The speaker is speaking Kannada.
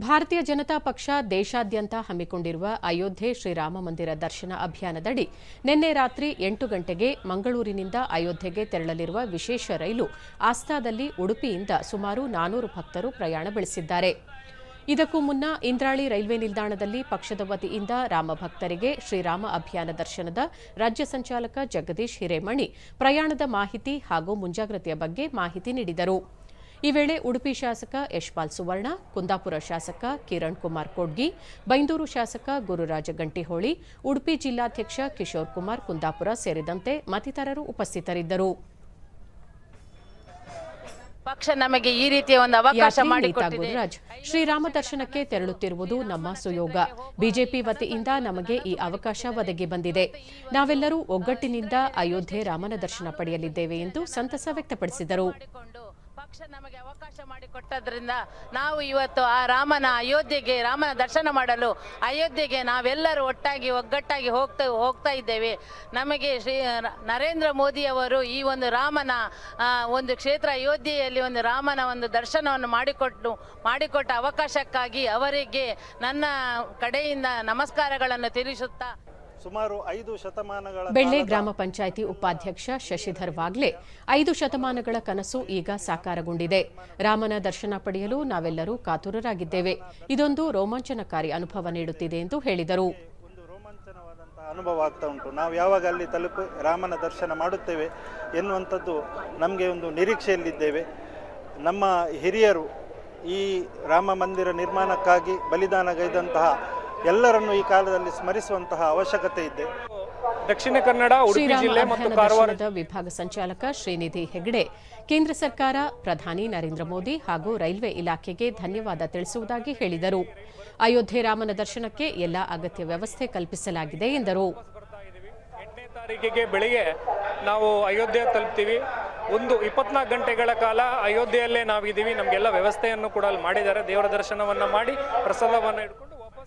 ಭಾರತೀಯ ಜನತಾ ಪಕ್ಷ ದೇಶಾದ್ಯಂತ ಹಮ್ಮಿಕೊಂಡಿರುವ ಅಯೋಧ್ಯೆ ಶ್ರೀರಾಮ ಮಂದಿರ ದರ್ಶನ ಅಭಿಯಾನದಡಿ ನಿನ್ನೆ ರಾತ್ರಿ 8 ಗಂಟೆಗೆ ಮಂಗಳೂರಿನಿಂದ ಅಯೋಧ್ಯೆಗೆ ತೆರಳಲಿರುವ ವಿಶೇಷ ರೈಲು ಆಸ್ತಾದಲ್ಲಿ ಉಡುಪಿಯಿಂದ ಸುಮಾರು 400 ಭಕ್ತರು ಪ್ರಯಾಣ ಬೆಳೆಸಿದ್ದಾರೆ. ಇದಕ್ಕೂ ಮುನ್ನ ಇಂದ್ರಾಳಿ ರೈಲ್ವೆ ನಿಲ್ದಾಣದಲ್ಲಿ ಪಕ್ಷದ ವತಿಯಿಂದ ರಾಮಭಕ್ತರಿಗೆ ಶ್ರೀರಾಮ ಅಭಿಯಾನ ದರ್ಶನದ ರಾಜ್ಯ ಸಂಚಾಲಕ ಜಗದೀಶ್ ಹಿರೇಮಣಿ ಪ್ರಯಾಣದ ಮಾಹಿತಿ ಹಾಗೂ ಮುಂಜಾಗ್ರತೆಯ ಬಗ್ಗೆ ಮಾಹಿತಿ ನೀಡಿದರು. ಈ ವೇಳೆ ಉಡುಪಿ ಶಾಸಕ ಯಶ್ಪಾಲ್ ಸುವರ್ಣ, ಕುಂದಾಪುರ ಶಾಸಕ ಕಿರಣ್ ಕುಮಾರ್ ಕೊಡ್ಗಿ, ಬೈಂದೂರು ಶಾಸಕ ಗುರುರಾಜ ಗಂಟಿಹೊಳಿ, ಉಡುಪಿ ಜಿಲ್ಲಾಧ್ಯಕ್ಷ ಕಿಶೋರ್ ಕುಮಾರ್ ಕುಂದಾಪುರ ಸೇರಿದಂತೆ ಮತ್ತಿತರರು ಉಪಸ್ಥಿತರಿದ್ದರು. ಪಕ್ಷ ನಮಗೆ ಈ ರೀತಿಯ ಒಂದು ಅವಕಾಶ ಮಾಡಿಕೊಟ್ಟಿದೆ. ಗುರುರಾಜ್, ಶ್ರೀರಾಮ ದರ್ಶನಕ್ಕೆ ತೆರಳುತ್ತಿರುವುದು ನಮ್ಮ ಸುಯೋಗ. ಬಿಜೆಪಿ ವತಿಯಿಂದ ನಮಗೆ ಈ ಅವಕಾಶ ಒದಗಿ ಬಂದಿದೆ. ನಾವೆಲ್ಲರೂ ಒಗ್ಗಟ್ಟಿನಿಂದ ಅಯೋಧ್ಯೆ ರಾಮನ ದರ್ಶನ ಪಡೆಯಲಿದ್ದೇವೆ ಎಂದು ಸಂತಸ ವ್ಯಕ್ತಪಡಿಸಿದರು. ಪಕ್ಷ ನಮಗೆ ಅವಕಾಶ ಮಾಡಿಕೊಟ್ಟದ್ರಿಂದ ನಾವು ಇವತ್ತು ಆ ರಾಮನ ದರ್ಶನ ಮಾಡಲು ಅಯೋಧ್ಯೆಗೆ ನಾವೆಲ್ಲರೂ ಒಗ್ಗಟ್ಟಾಗಿ ಹೋಗ್ತಾ ಇದ್ದೇವೆ. ನಮಗೆ ಶ್ರೀ ನರೇಂದ್ರ ಮೋದಿ ಅವರು ಈ ಒಂದು ರಾಮನ ಒಂದು ಕ್ಷೇತ್ರ ಅಯೋಧ್ಯೆಯಲ್ಲಿ ಒಂದು ರಾಮನ ಒಂದು ದರ್ಶನವನ್ನು ಮಾಡಿಕೊಟ್ಟ ಅವಕಾಶಕ್ಕಾಗಿ ಅವರಿಗೆ ನನ್ನ ಕಡೆಯಿಂದ ನಮಸ್ಕಾರಗಳನ್ನು ತಿಳಿಸುತ್ತಾ ಸುಮಾರು 5 ಶತಮಾನಗಳ ಬೆಳ್ಳೆ ಗ್ರಾಮ ಪಂಚಾಯಿತಿ ಉಪಾಧ್ಯಕ್ಷ ಶಶಿಧರ್ ವಾಗ್ಲೆ 5 ಶತಮಾನಗಳ ಕನಸು ಈಗ ಸಾಕಾರಗೊಂಡಿದೆ. ರಾಮನ ದರ್ಶನ ಪಡೆಯಲು ನಾವೆಲ್ಲರೂ ಕಾತುರರಾಗಿದ್ದೇವೆ. ಇದೊಂದು ರೋಮಾಂಚನಕಾರಿ ಅನುಭವ ನೀಡುತ್ತಿದೆ ಎಂದು ಹೇಳಿದರು. ಒಂದು ರೋಮಾಂಚನವಾದಂತಹ ಅನುಭವ ಆಗ್ತಾ ಉಂಟು. ನಾವು ಯಾವಾಗ ಅಲ್ಲಿ ತಲುಪಿ ರಾಮನ ದರ್ಶನ ಮಾಡುತ್ತೇವೆ ಎನ್ನುವಂಥದ್ದು ನಮಗೆ ಒಂದು ನಿರೀಕ್ಷೆಯಲ್ಲಿದ್ದೇವೆ. ನಮ್ಮ ಹಿರಿಯರು ಈ ರಾಮ ಮಂದಿರ ನಿರ್ಮಾಣಕ್ಕಾಗಿ ಬಲಿದಾನಗೈದಂತಹ ಎಲ್ಲರನ್ನು ಈ ಕಾಲದಲ್ಲಿ ಸ್ಮರಿಸುವಂತಹ ಅವಶ್ಯಕತೆ ಇದೆ. ದಕ್ಷಿಣ ಕನ್ನಡ, ಉಡುಪಿ ಜಿಲ್ಲೆ ಮತ್ತು ಕಾರವಾರದ ವಿಭಾಗ ಸಂಚಾಲಕ ಶ್ರೀನಿಧಿ ಹೆಗ್ಡೆ ಕೇಂದ್ರ ಸರ್ಕಾರ, ಪ್ರಧಾನಿ ನರೇಂದ್ರ ಮೋದಿ ಹಾಗೂ ರೈಲ್ವೆ ಇಲಾಖೆಗೆ ಧನ್ಯವಾದ ತಿಳಿಸುವುದಾಗಿ ಹೇಳಿದರು. ಅಯೋಧ್ಯೆ ರಾಮನ ದರ್ಶನಕ್ಕೆ ಎಲ್ಲಾ ಅಗತ್ಯ ವ್ಯವಸ್ಥೆ ಕಲ್ಪಿಸಲಾಗಿದೆ ಎಂದರು. 8ನೇ ತಾರೀಕಿಗೆ ಬೆಳಿಗ್ಗೆ ನಾವು ಅಯೋಧ್ಯೆ ತಲುಪ್ತೀವಿ. 24 ಗಂಟೆಗಳ ಕಾಲ ಅಯೋಧ್ಯೆಯಲ್ಲೇ ನಾವಿದ್ದೀವಿ. ನಮಗೆಲ್ಲ ವ್ಯವಸ್ಥೆಯನ್ನು ಕೂಡ ಮಾಡಿದ್ದಾರೆ. ದೇವರ ದರ್ಶನವನ್ನು ಮಾಡಿ ಪ್ರಸಾದವನ್ನು